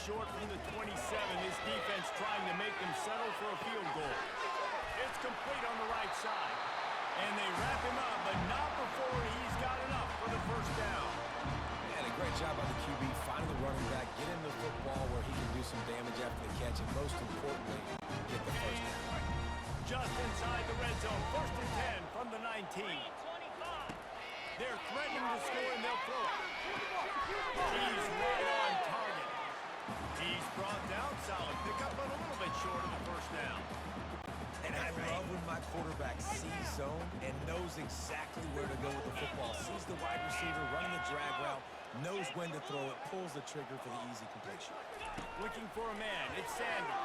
short from the 27. This defense trying to make them settle for a field goal. It's complete on the right side. And they wrap him up, but not before he's got enough for the first down. And a great job by the QB, finding the running back, get him the football where he can do some damage after the catch, and most importantly, get the first down. Just inside the red zone, 1st and 10 from the 19. They're threatening to score, and they'll throw it. He's right on target. He's brought down, solid pickup, but a little bit short of the first down. And I love when my quarterback sees zone and knows exactly where to go with the football. Sees the wide receiver running the drag route, knows when to throw it, pulls the trigger for the easy completion. Looking for a man, it's Sanders.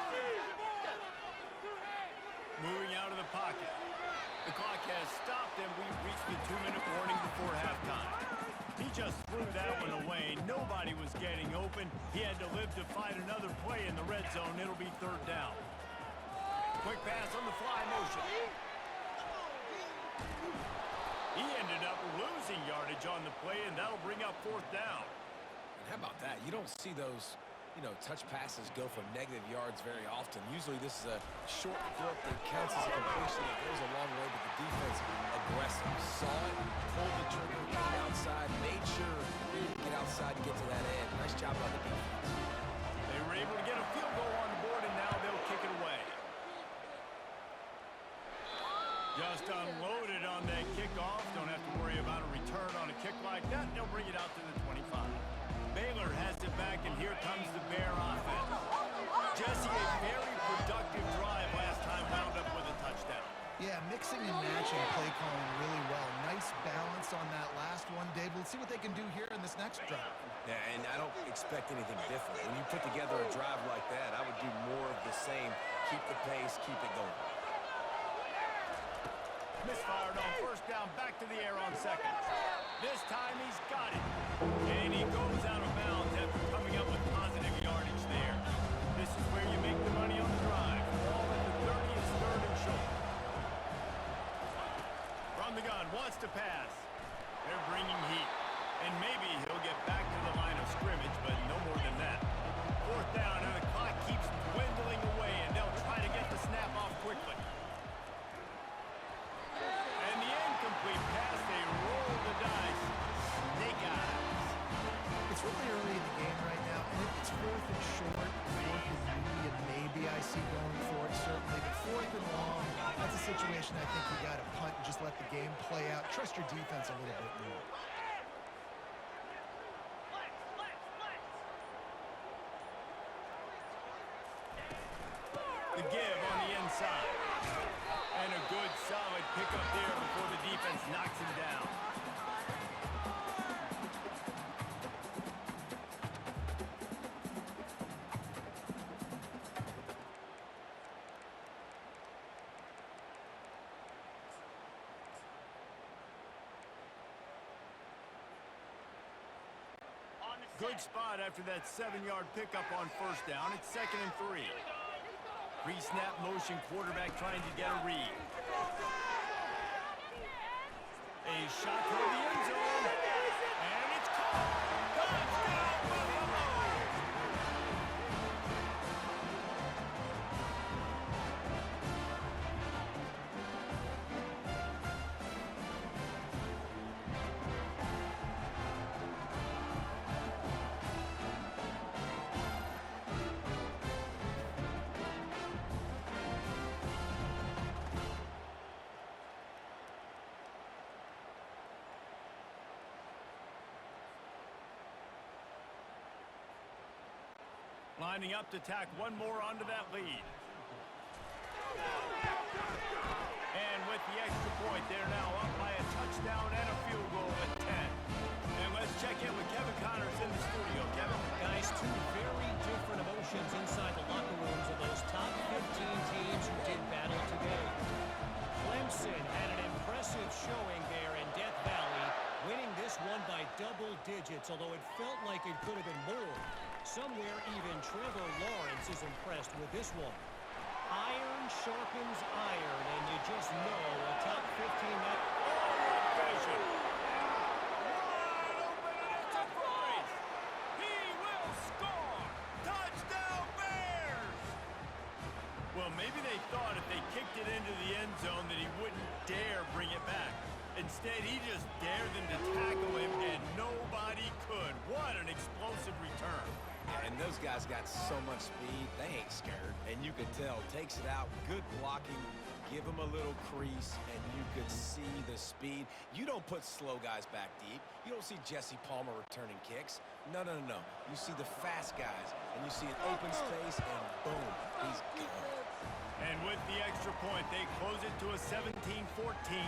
Moving out of the pocket. The clock has stopped, and we've reached the 2-minute warning before halftime. He just threw that one away. Nobody was getting open. He had to live to fight another play in the red zone. It'll be 3rd down. Quick pass on the fly motion. He ended up losing yardage on the play, and that'll bring up 4th down. And how about that? You don't see those, touch passes go for negative yards very often. Usually this is a short flip that counts as a completion that goes a long way, but the defense aggressive. Saw it, pulled the trigger, came outside, made sure he didn't get outside and get to that edge. Nice job by the defense. They were able to get a field goal on the board, and now they'll kick it away. Just unloaded on that kickoff. Don't have to worry about a return on a kick like that. They'll bring it out to the 25. Baylor has it back, and here comes the Bear offense. Jesse, a very productive drive last time, wound up with a touchdown. Yeah, mixing and matching play calling really well. Nice balance on that last one, Dave. Let's see what they can do here in this next drive. Yeah, and I don't expect anything different. When you put together a drive like that, I would do more of the same. Keep the pace, keep it going. Misfired on 1st down, back to the air on 2nd. This time he's got it. And he goes out of bounds after coming up with positive yardage there. This is where you make the money on the drive. Ball at the 30 is 3rd and short. From the gun, wants to pass. They're bringing heat. And maybe he'll get back to the line of scrimmage, but no more than that. 4th down, and the clock keeps dwindling away, and they'll try to get the snap off quickly. Incomplete pass, they roll the dice. Snake eyes. It's really early in the game right now, and if it's 4th and short, 4th and medium, maybe I see going for it, certainly. But 4th and long, that's a situation I think you got to punt and just let the game play out. Trust your defense a little bit more. The give on the inside. And a good, solid pickup there before the defense knocks him down. Good spot after that 7-yard pickup on 1st down. It's 2nd and 3. Pre-snap motion, quarterback trying to get a read. A shot toward the end zone. And it's caught. Touchdown, Buffalo! Lining up to tack one more onto that lead. And with the extra point, they're now up by a touchdown and a field goal at 10. And let's check in with Kevin Connors in the studio. Kevin? Guys, 2 very different emotions inside the locker rooms of those top 15 teams who did battle today. Clemson had an impressive showing there in Death Valley, winning this one by double digits, although it felt like it could have been more. Somewhere even Trevor Lawrence is impressed with this one. Iron sharpens iron, and you just know a top 15 that Vision. Wide open, and it's a brace. He will score. Touchdown! thought if they kicked it into the end zone that he wouldn't dare bring it back. Instead, he just dared them to tackle him, and nobody could. What an explosive return. And those guys got so much speed, they ain't scared. And you could tell, takes it out, good blocking, give him a little crease, and you could see the speed. You don't put slow guys back deep. You don't see Jesse Palmer returning kicks. No, no, no, no. You see the fast guys, and you see an open space, and boom, he's gone. And with the extra point, they close it to a 17-14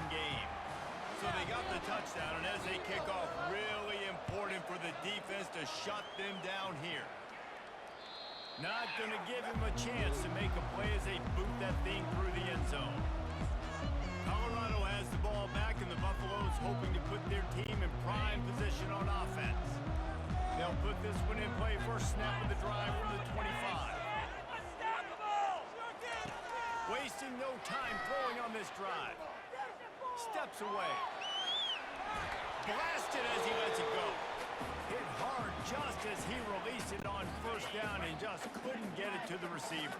game. So they got the touchdown, and as they kick off, really important for the defense to shut them down here. Not going to give him a chance to make a play as they boot that thing through the end zone. Colorado has the ball back, and the Buffaloes hoping to put their team in prime position on offense. They'll put this one in play first snap of the drive from the 25. Wasting no time throwing on this drive. Steps away. Blasted as he lets it go. Hit hard just as he released it on first down and just couldn't get it to the receiver.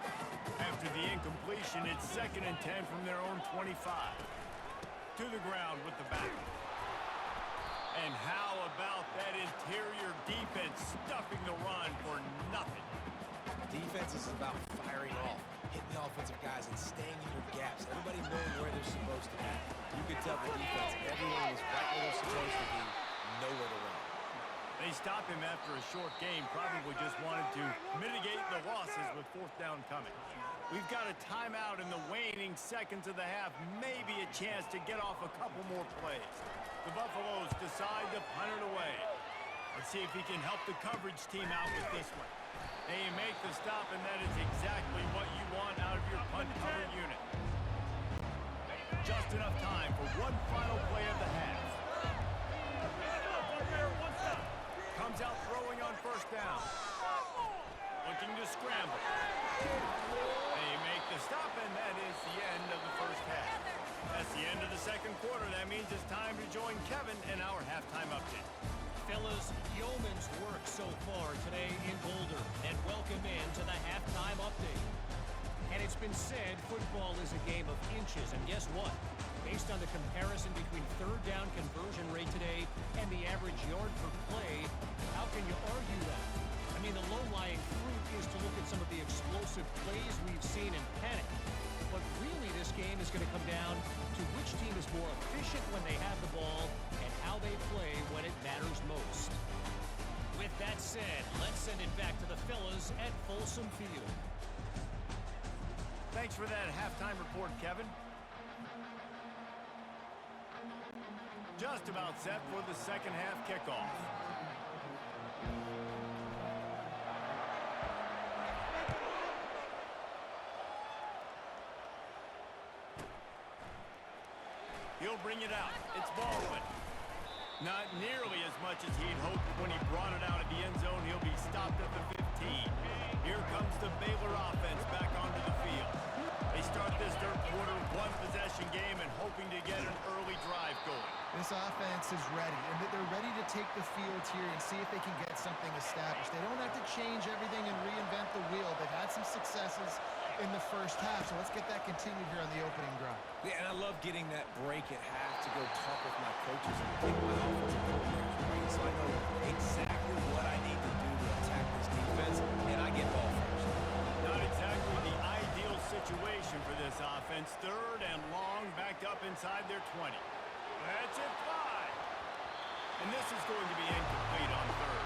After the incompletion, it's 2nd and 10 from their own 25. To the ground with the back. And how about that interior defense stuffing the run for nothing? Defense is about firing off, hitting the offensive guys and staying in your gaps. Everybody knowing where they're supposed to be. You could tell the defense, everyone was right where they're supposed to be, nowhere to run. They stopped him after a short game, probably just wanted to mitigate the losses with 4th down coming. We've got a timeout in the waning seconds of the half, maybe a chance to get off a couple more plays. The Buffaloes decide to punt it away. Let's see if he can help the coverage team out with this one. They make the stop, and that is exactly what you want out of your punt cover unit. Just enough time for one final play of the half. Comes out throwing on first down. Looking to scramble. They make the stop, and that is the end of the first half. That's the end of the second quarter. That means it's time to join Kevin in our halftime update. Fellas, yeoman's work so far today in Boulder, and welcome in to the halftime update. And it's been said football is a game of inches, and guess what? Based on the comparison between third down conversion rate today and the average yard per play, how can you argue that? I mean, the low-lying fruit is to look at some of the explosive plays we've seen and panic. But really, this game is going to come down to which team is more efficient when they have the ball and how they play when it matters most. With that said, let's send it back to the fellas at Folsom Field. Thanks for that halftime report, Kevin. Just about set for the second half kickoff. He'll bring it out. It's Baldwin. Not nearly as much as he'd hoped when he brought it out at the end zone. He'll be stopped at the 15. Here comes the Baylor offense back onto the field. They start this third quarter one-possession game and hoping to get an early drive going. This offense is ready, and they're ready to take the field here and see if they can get something established. They don't have to change everything and reinvent the wheel. They've had some successes in the first half, so let's get that continued here on the opening drive. Yeah, and I love getting that break at half to go talk with my coaches and get my offensive coordinators right, so I know exactly what I need to do to attack this defense, and I get ball first. Not exactly the ideal situation for this offense. Third and long, backed up inside their 20. That's it, fly. And this is going to be incomplete on third.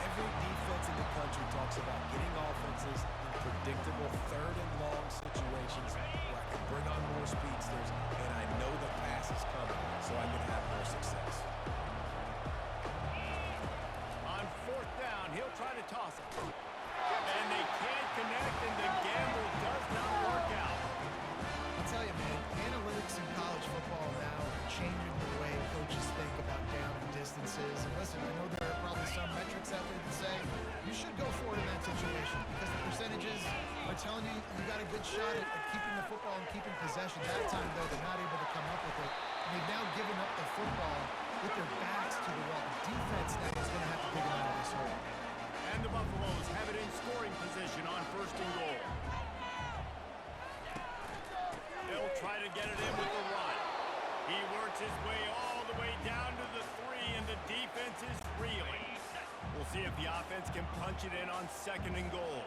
Every defense in the country talks about getting offenses in predictable third and long situations where I can bring on more speedsters, and I know the pass is coming, so I can have more success. On fourth down, he'll try to toss it. And they can't connect, and the gamble does not work out. I'll tell you, man, analytics in college football now are changing the way coaches think about down and distances. And listen, I know there are probably some metrics out there that say you should go for it in that situation because the percentages are telling you you got a good shot at keeping the football and keeping possession. That time, though, they're not able to come up with it. And they've now given up the football with their backs to the wall. The defense now is going to have to dig them out of this hole. And the Buffaloes have it in scoring position on first and goal. See if the offense can punch it in on 2nd and goal.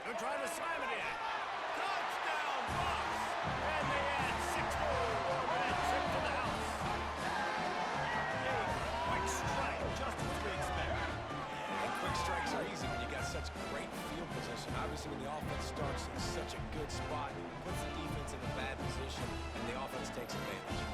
They're trying to slam it in. Touchdown, Bucks! And they add 6 more over that trip to the house. A quick strike, just as we expected. And quick strikes are easy when you got such great field position. Obviously, when the offense starts in such a good spot, puts the defense in a bad position, and the offense takes advantage.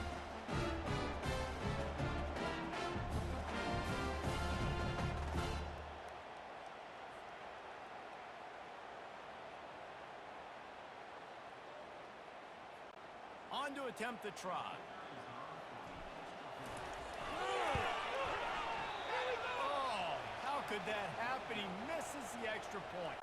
On to attempt the try. Oh, how could that happen? He misses the extra point.